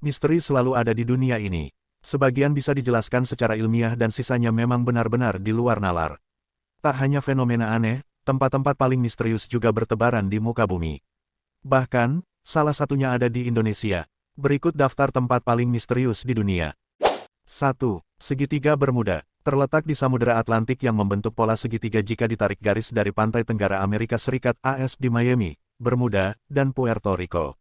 Misteri selalu ada di dunia ini. Sebagian bisa dijelaskan secara ilmiah dan sisanya memang benar-benar di luar nalar. Tak hanya fenomena aneh, tempat-tempat paling misterius juga bertebaran di muka bumi. Bahkan, salah satunya ada di Indonesia. Berikut daftar tempat paling misterius di dunia. 1. Segitiga Bermuda. Terletak di Samudera Atlantik yang membentuk pola segitiga jika ditarik garis dari pantai tenggara Amerika Serikat AS di Miami, Bermuda, dan Puerto Rico.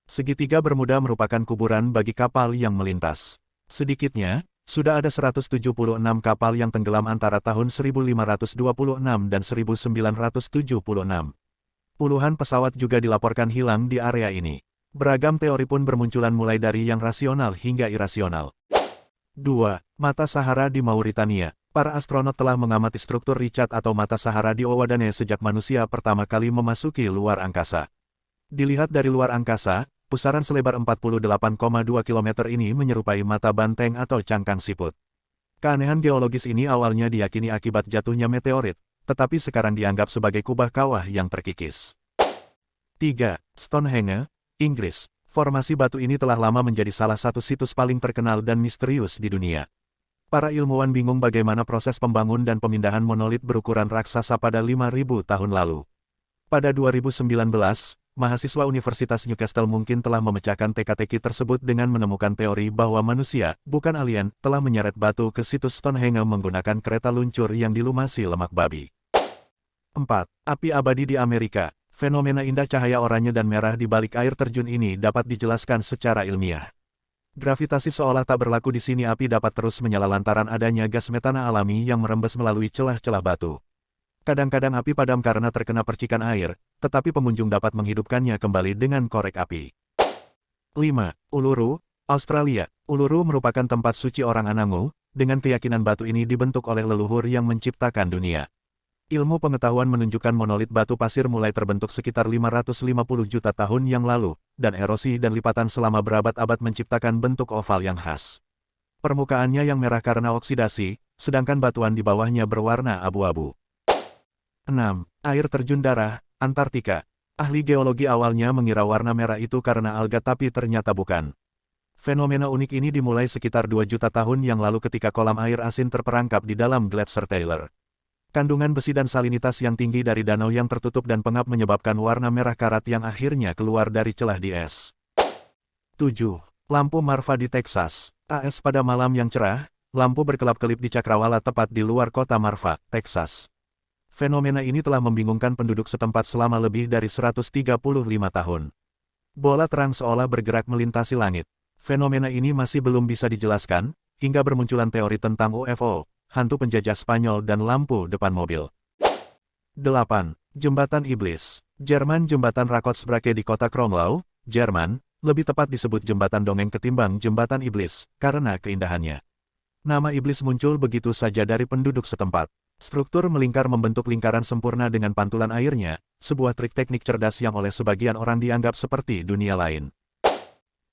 Segitiga Bermuda merupakan kuburan bagi kapal yang melintas. Sedikitnya, sudah ada 176 kapal yang tenggelam antara tahun 1526 dan 1976. Puluhan pesawat juga dilaporkan hilang di area ini. Beragam teori pun bermunculan mulai dari yang rasional hingga irasional. 2. Mata Sahara di Mauritania. Para astronot telah mengamati struktur Richard atau Mata Sahara di Owadane sejak manusia pertama kali memasuki luar angkasa. Dilihat dari luar angkasa, pusaran selebar 48,2 km ini menyerupai mata banteng atau cangkang siput. Keanehan geologis ini awalnya diyakini akibat jatuhnya meteorit, tetapi sekarang dianggap sebagai kubah kawah yang terkikis. 3. Stonehenge, Inggris. Formasi batu ini telah lama menjadi salah satu situs paling terkenal dan misterius di dunia. Para ilmuwan bingung bagaimana proses pembangun dan pemindahan monolit berukuran raksasa pada 5.000 tahun lalu. Pada 2019, mahasiswa Universitas Newcastle mungkin telah memecahkan teka-teki tersebut dengan menemukan teori bahwa manusia, bukan alien, telah menyeret batu ke situs Stonehenge menggunakan kereta luncur yang dilumasi lemak babi. 4. Api abadi di Amerika. Fenomena indah cahaya oranye dan merah di balik air terjun ini dapat dijelaskan secara ilmiah. Gravitasi seolah tak berlaku di sini. Api dapat terus menyala lantaran adanya gas metana alami yang merembes melalui celah-celah batu. Kadang-kadang api padam karena terkena percikan air, tetapi pengunjung dapat menghidupkannya kembali dengan korek api. 5. Uluru, Australia. Uluru merupakan tempat suci orang Anangu, dengan keyakinan batu ini dibentuk oleh leluhur yang menciptakan dunia. Ilmu pengetahuan menunjukkan monolit batu pasir mulai terbentuk sekitar 550 juta tahun yang lalu, dan erosi dan lipatan selama berabad-abad menciptakan bentuk oval yang khas. Permukaannya yang merah karena oksidasi, sedangkan batuan di bawahnya berwarna abu-abu. 6. Air terjun darah, Antartika. Ahli geologi awalnya mengira warna merah itu karena alga tapi ternyata bukan. Fenomena unik ini dimulai sekitar 2 juta tahun yang lalu ketika kolam air asin terperangkap di dalam Gletser Taylor. Kandungan besi dan salinitas yang tinggi dari danau yang tertutup dan pengap menyebabkan warna merah karat yang akhirnya keluar dari celah di es. 7. Lampu Marfa di Texas, AS. Pada malam yang cerah, lampu berkelap-kelip di cakrawala tepat di luar kota Marfa, Texas. Fenomena ini telah membingungkan penduduk setempat selama lebih dari 135 tahun. Bola terang seolah bergerak melintasi langit. Fenomena ini masih belum bisa dijelaskan, hingga bermunculan teori tentang UFO, hantu penjajah Spanyol dan lampu depan mobil. 8. Jembatan Iblis, Jerman. Jembatan Rakotsbrake di kota Kromlau, Jerman, lebih tepat disebut jembatan dongeng ketimbang jembatan iblis, karena keindahannya. Nama iblis muncul begitu saja dari penduduk setempat. Struktur melingkar membentuk lingkaran sempurna dengan pantulan airnya, sebuah trik teknik cerdas yang oleh sebagian orang dianggap seperti dunia lain.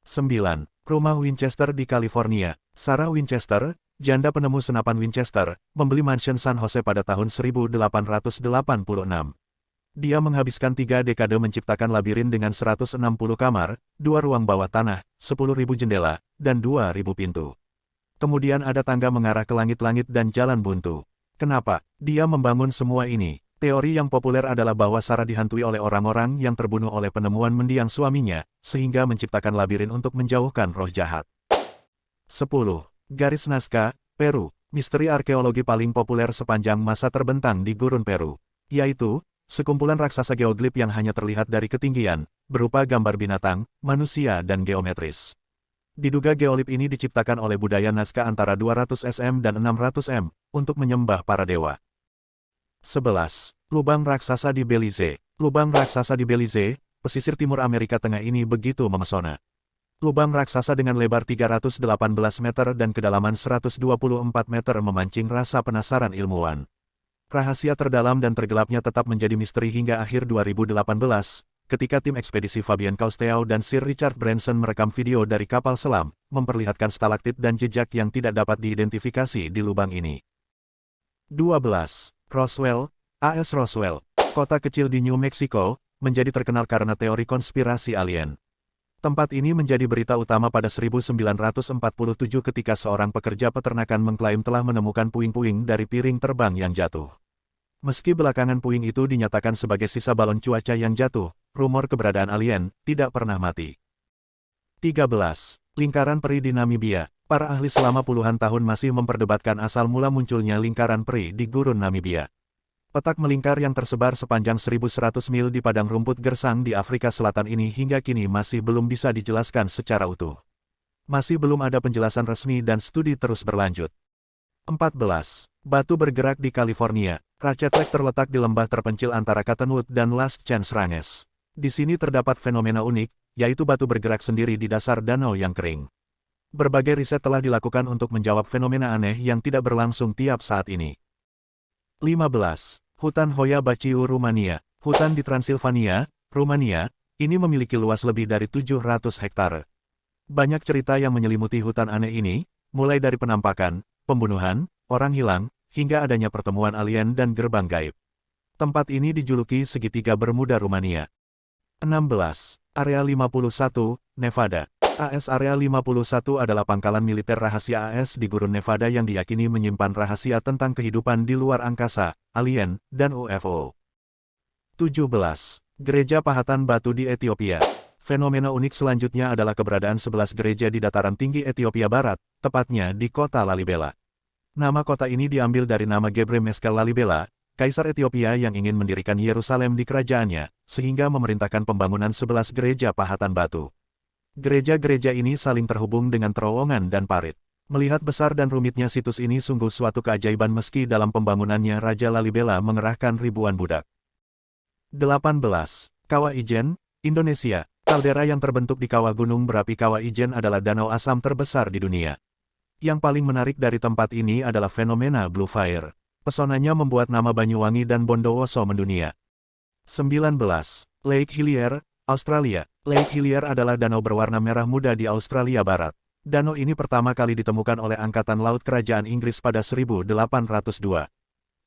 9. Rumah Winchester di California. Sarah Winchester, janda penemu senapan Winchester, membeli mansion San Jose pada tahun 1886. Dia menghabiskan 3 dekade menciptakan labirin dengan 160 kamar, 2 ruang bawah tanah, 10.000 jendela, dan 2.000 pintu. Kemudian ada tangga mengarah ke langit-langit dan jalan buntu. Kenapa dia membangun semua ini? Teori yang populer adalah bahwa Sarah dihantui oleh orang-orang yang terbunuh oleh penemuan mendiang suaminya, sehingga menciptakan labirin untuk menjauhkan roh jahat. 10. Garis Nazca, Peru. Misteri arkeologi paling populer sepanjang masa terbentang di gurun Peru, yaitu sekumpulan raksasa geoglif yang hanya terlihat dari ketinggian, berupa gambar binatang, manusia dan geometris. Diduga geolip ini diciptakan oleh budaya Nazca antara 200 cm dan 600 m, untuk menyembah para dewa. 11. Lubang raksasa di Belize. Lubang raksasa di Belize, pesisir timur Amerika Tengah ini begitu memesona. Lubang raksasa dengan lebar 318 meter dan kedalaman 124 meter memancing rasa penasaran ilmuwan. Rahasia terdalam dan tergelapnya tetap menjadi misteri hingga akhir 2018, ketika tim ekspedisi Fabien Cousteau dan Sir Richard Branson merekam video dari kapal selam, memperlihatkan stalaktit dan jejak yang tidak dapat diidentifikasi di lubang ini. 12. Roswell, AS. Roswell, kota kecil di New Mexico, menjadi terkenal karena teori konspirasi alien. Tempat ini menjadi berita utama pada 1947 ketika seorang pekerja peternakan mengklaim telah menemukan puing-puing dari piring terbang yang jatuh. Meski belakangan puing itu dinyatakan sebagai sisa balon cuaca yang jatuh, rumor keberadaan alien tidak pernah mati. 13. Lingkaran peri di Namibia. Para ahli selama puluhan tahun masih memperdebatkan asal mula munculnya lingkaran peri di gurun Namibia. Petak melingkar yang tersebar sepanjang 1.100 mil di padang rumput gersang di Afrika Selatan ini hingga kini masih belum bisa dijelaskan secara utuh. Masih belum ada penjelasan resmi dan studi terus berlanjut. 14. Batu bergerak di California. Ratchet Lake terletak di lembah terpencil antara Cottonwood dan Last Chance Ranges. Di sini terdapat fenomena unik, yaitu batu bergerak sendiri di dasar danau yang kering. Berbagai riset telah dilakukan untuk menjawab fenomena aneh yang tidak berlangsung tiap saat ini. 15. Hutan Hoya Baciu Rumania. Hutan di Transilvania, Rumania, ini memiliki luas lebih dari 700 hektare. Banyak cerita yang menyelimuti hutan aneh ini, mulai dari penampakan, pembunuhan, orang hilang, hingga adanya pertemuan alien dan gerbang gaib. Tempat ini dijuluki segitiga Bermuda Rumania. 16. Area 51, Nevada. AS Area 51 adalah pangkalan militer rahasia AS di gurun Nevada yang diyakini menyimpan rahasia tentang kehidupan di luar angkasa, alien, dan UFO. 17. Gereja Pahatan Batu di Ethiopia. Fenomena unik selanjutnya adalah keberadaan 11 gereja di dataran tinggi Ethiopia Barat, tepatnya di kota Lalibela. Nama kota ini diambil dari nama Gebre Meskel Lalibela, kaisar Ethiopia yang ingin mendirikan Yerusalem di kerajaannya, sehingga memerintahkan pembangunan 11 gereja pahatan batu. Gereja-gereja ini saling terhubung dengan terowongan dan parit. Melihat besar dan rumitnya situs ini sungguh suatu keajaiban meski dalam pembangunannya Raja Lalibela mengerahkan ribuan budak. 18. Kawah Ijen, Indonesia. Kaldera yang terbentuk di kawah gunung berapi Kawah Ijen adalah danau asam terbesar di dunia. Yang paling menarik dari tempat ini adalah fenomena Blue Fire. Pesonanya membuat nama Banyuwangi dan Bondowoso mendunia. 19. Lake Hillier, Australia. Lake Hillier adalah danau berwarna merah muda di Australia Barat. Danau ini pertama kali ditemukan oleh Angkatan Laut Kerajaan Inggris pada 1802.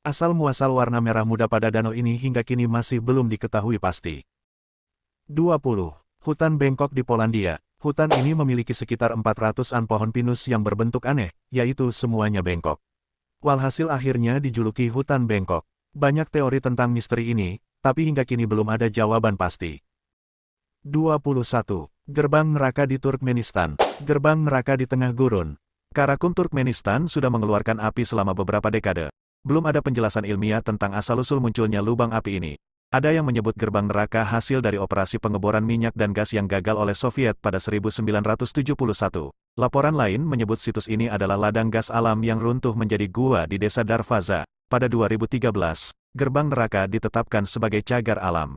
Asal-muasal warna merah muda pada danau ini hingga kini masih belum diketahui pasti. 20. Hutan Bengkok di Polandia. Hutan ini memiliki sekitar 400-an pohon pinus yang berbentuk aneh, yaitu semuanya bengkok. Walhasil akhirnya dijuluki hutan bengkok. Banyak teori tentang misteri ini, tapi hingga kini belum ada jawaban pasti. 21. Gerbang neraka di Turkmenistan. Gerbang neraka di tengah gurun. Karakum Turkmenistan sudah mengeluarkan api selama beberapa dekade. Belum ada penjelasan ilmiah tentang asal-usul munculnya lubang api ini. Ada yang menyebut gerbang neraka hasil dari operasi pengeboran minyak dan gas yang gagal oleh Soviet pada 1971. Laporan lain menyebut situs ini adalah ladang gas alam yang runtuh menjadi gua di desa Darvaza. Pada 2013, gerbang neraka ditetapkan sebagai cagar alam.